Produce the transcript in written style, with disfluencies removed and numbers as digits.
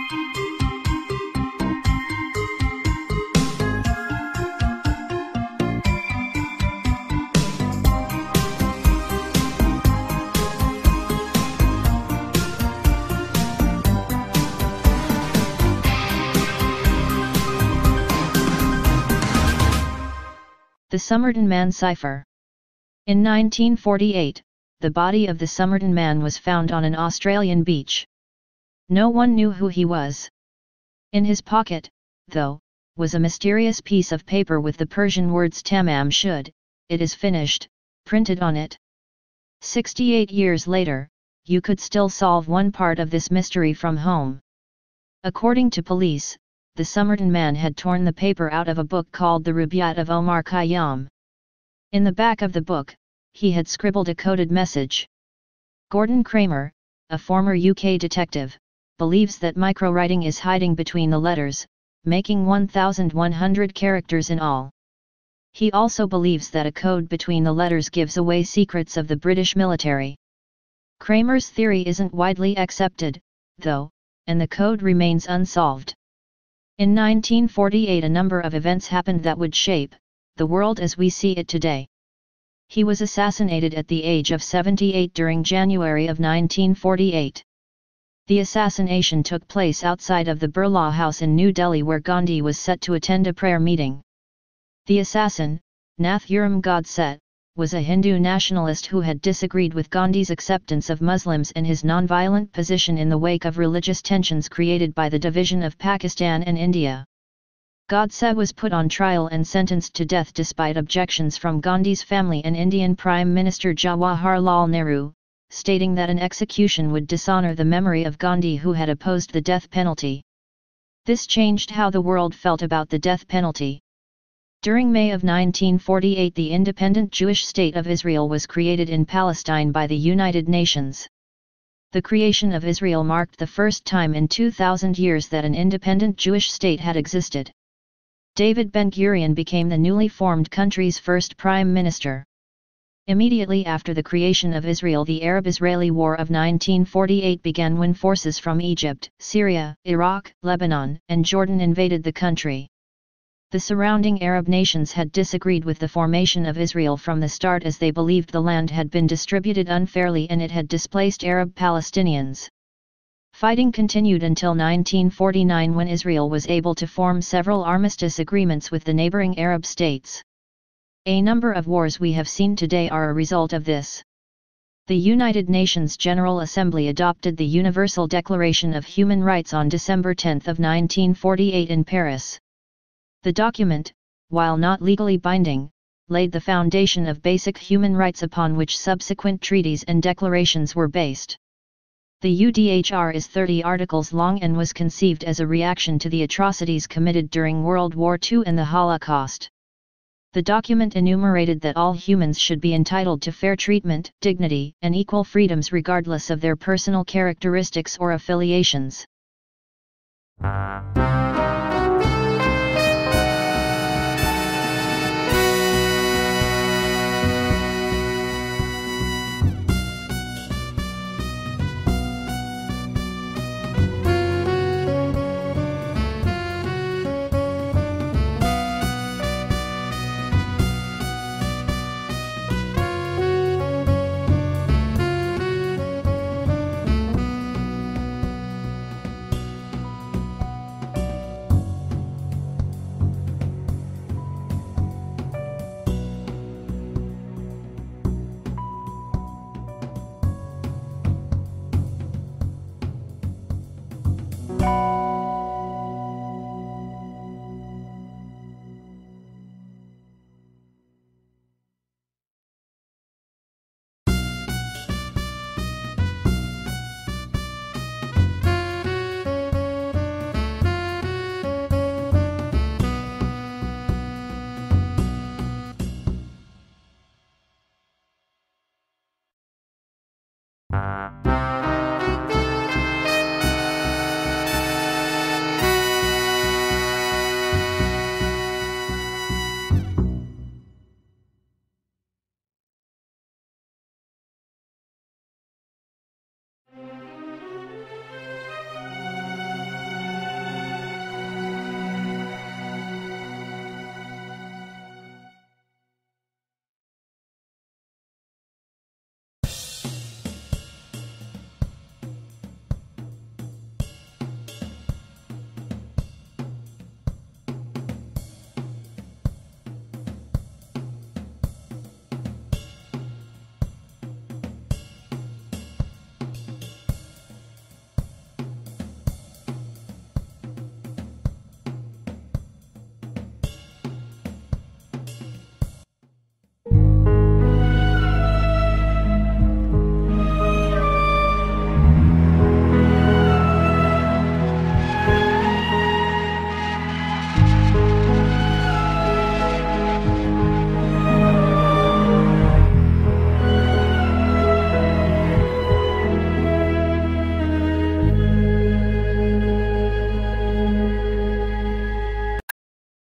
The Somerton Man Cipher. In 1948, the body of the Somerton Man was found on an Australian beach. No one knew who he was. In his pocket, though, was a mysterious piece of paper with the Persian words "Tamam shud," it is finished, printed on it. 68 years later, you could still solve one part of this mystery from home. According to police, the Somerton Man had torn the paper out of a book called The Rubaiyat of Omar Khayyam. In the back of the book, he had scribbled a coded message. Gordon Kramer, a former UK detective, believes that microwriting is hiding between the letters, making 1,100 characters in all. He also believes that a code between the letters gives away secrets of the British military. Kramer's theory isn't widely accepted, though, and the code remains unsolved. In 1948 a number of events happened that would shape the world as we see it today. He was assassinated at the age of 78 during January of 1948. The assassination took place outside of the Birla House in New Delhi, where Gandhi was set to attend a prayer meeting. The assassin, Nathuram Godse, was a Hindu nationalist who had disagreed with Gandhi's acceptance of Muslims and his nonviolent position in the wake of religious tensions created by the division of Pakistan and India. Godse was put on trial and sentenced to death despite objections from Gandhi's family and Indian Prime Minister Jawaharlal Nehru, stating that an execution would dishonor the memory of Gandhi, who had opposed the death penalty. This changed how the world felt about the death penalty. During May of 1948, the independent Jewish state of Israel was created in Palestine by the United Nations. The creation of Israel marked the first time in 2,000 years that an independent Jewish state had existed. David Ben-Gurion became the newly formed country's first prime minister. Immediately after the creation of Israel, the Arab-Israeli War of 1948 began when forces from Egypt, Syria, Iraq, Lebanon, and Jordan invaded the country. The surrounding Arab nations had disagreed with the formation of Israel from the start, as they believed the land had been distributed unfairly and it had displaced Arab Palestinians. Fighting continued until 1949, when Israel was able to form several armistice agreements with the neighboring Arab states. A number of wars we have seen today are a result of this. The United Nations General Assembly adopted the Universal Declaration of Human Rights on December 10 of 1948 in Paris. The document, while not legally binding, laid the foundation of basic human rights upon which subsequent treaties and declarations were based. The UDHR is 30 articles long and was conceived as a reaction to the atrocities committed during World War II and the Holocaust. The document enumerated that all humans should be entitled to fair treatment, dignity, and equal freedoms regardless of their personal characteristics or affiliations.